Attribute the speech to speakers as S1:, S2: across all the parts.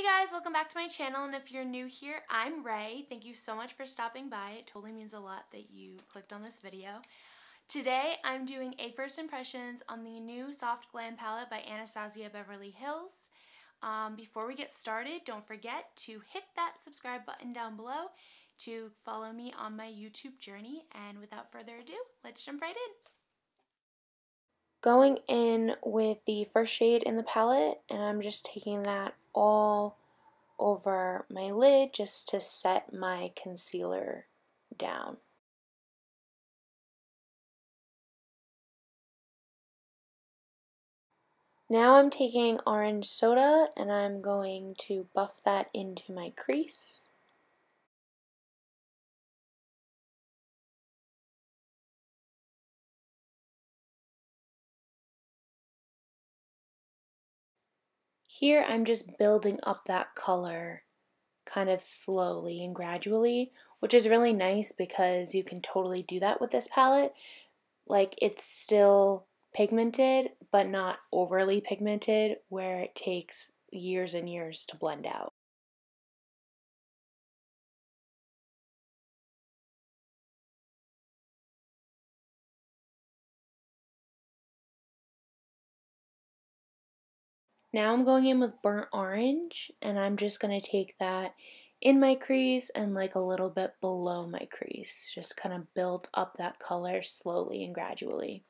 S1: guys, welcome back to my channel, and if you're new here, I'm Ray. Thank you so much for stopping by. It totally means a lot that you clicked on this video. Today, I'm doing a first impressions on the new Soft Glam palette by Anastasia Beverly Hills. Before we get started, don't forget to hit that subscribe button down below to follow me on my YouTube journey, and without further ado, let's jump right in. Going in with the first shade in the palette, and I'm just taking that all over my lid just to set my concealer down. Now I'm taking orange soda and I'm going to buff that into my crease. Here I'm just building up that color kind of slowly and gradually, which is really nice because you can totally do that with this palette. Like, it's still pigmented, but not overly pigmented where it takes years and years to blend out. Now I'm going in with burnt orange, and I'm just going to take that in my crease and like a little bit below my crease. Just kind of build up that color slowly and gradually.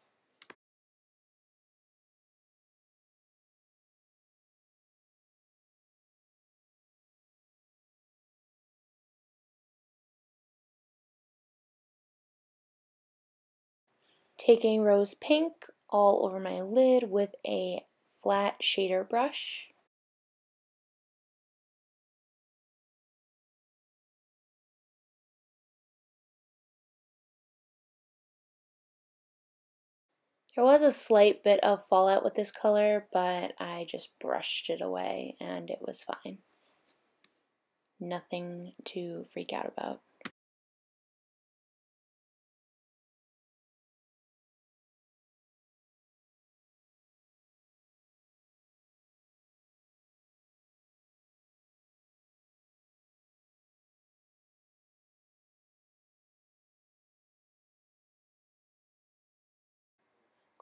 S1: Taking rose pink all over my lid with a flat shader brush. There was a slight bit of fallout with this color, but I just brushed it away and it was fine. Nothing to freak out about.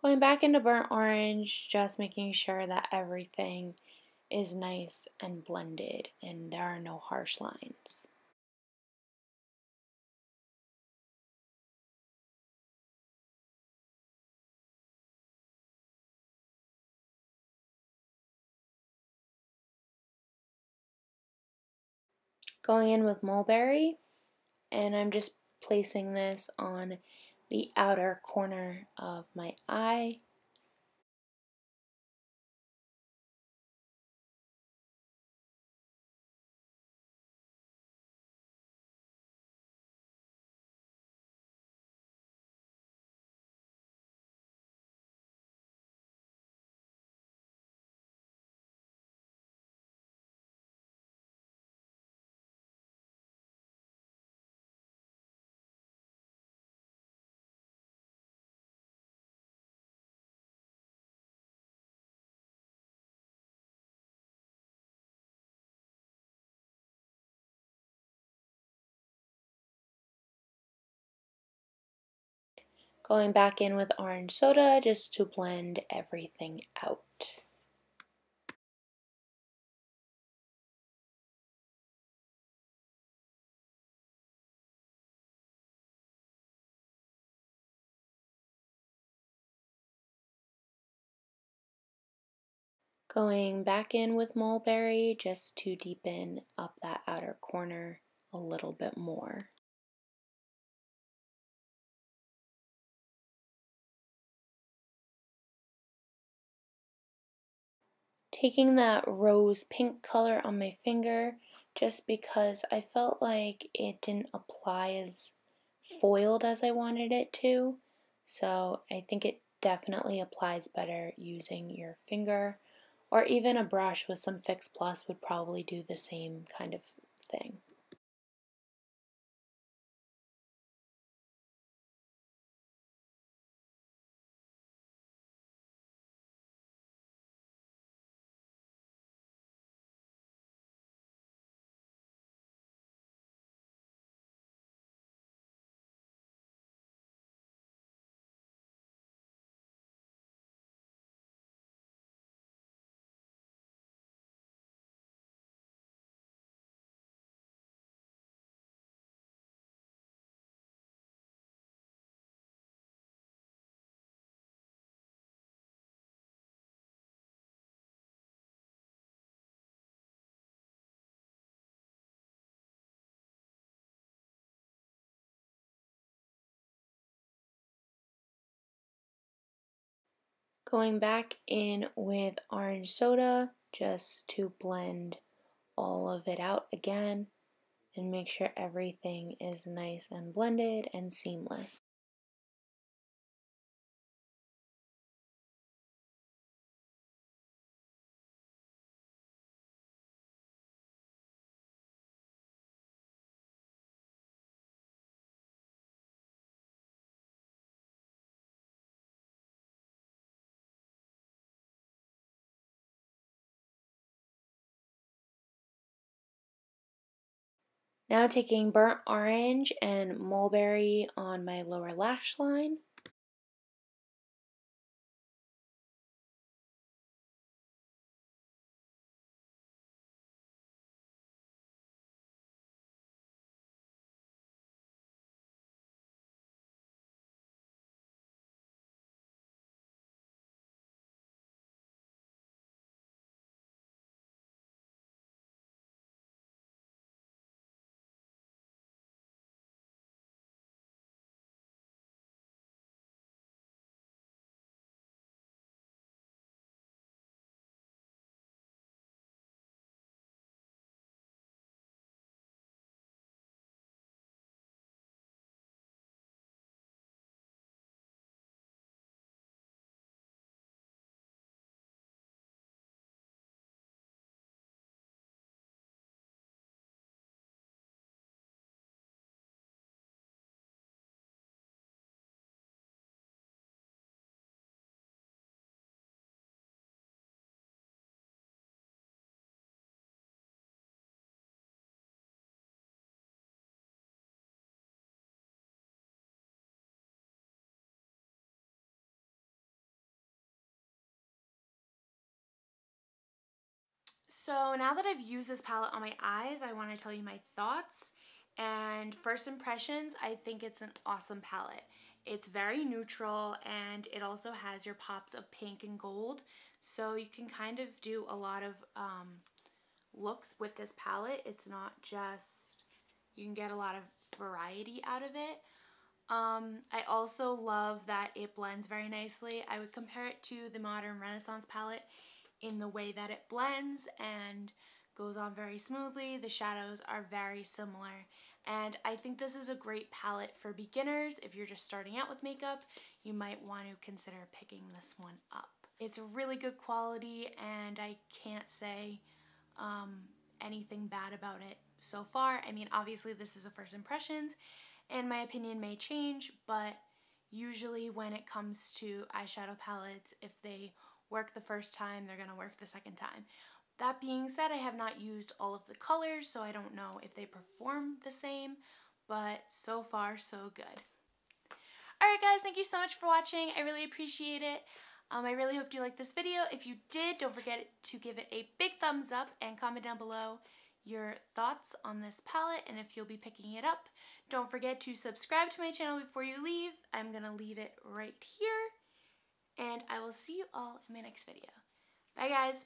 S1: Going back into burnt orange, just making sure that everything is nice and blended and there are no harsh lines. Going in with mulberry, and I'm just placing this on the outer corner of my eye. Going back in with orange soda just to blend everything out. Going back in with mulberry just to deepen up that outer corner a little bit more. Taking that rose pink color on my finger just because I felt like it didn't apply as foiled as I wanted it to. So I think it definitely applies better using your finger, or even a brush with some Fix Plus would probably do the same kind of thing. Going back in with orange soda just to blend all of it out again and make sure everything is nice and blended and seamless. Now taking burnt orange and mulberry on my lower lash line. So now that I've used this palette on my eyes, I want to tell you my thoughts. And first impressions, I think it's an awesome palette. It's very neutral and it also has your pops of pink and gold. So you can kind of do a lot of looks with this palette. It's not just, you can get a lot of variety out of it. I also love that it blends very nicely. I would compare it to the Modern Renaissance palette in the way that it blends and goes on very smoothly. The shadows are very similar. And I think this is a great palette for beginners. If you're just starting out with makeup, you might want to consider picking this one up. It's really good quality and I can't say anything bad about it so far. I mean, obviously this is a first impressions and my opinion may change, but usually when it comes to eyeshadow palettes, if they work the first time, they're gonna work the second time. That being said, I have not used all of the colors, so I don't know if they perform the same, but so far so good. Alright guys, thank you so much for watching. I really appreciate it. I really hope you liked this video. If you did, don't forget to give it a big thumbs up and comment down below your thoughts on this palette and if you'll be picking it up. Don't forget to subscribe to my channel before you leave. I'm gonna leave it right here. And I will see you all in my next video. Bye guys!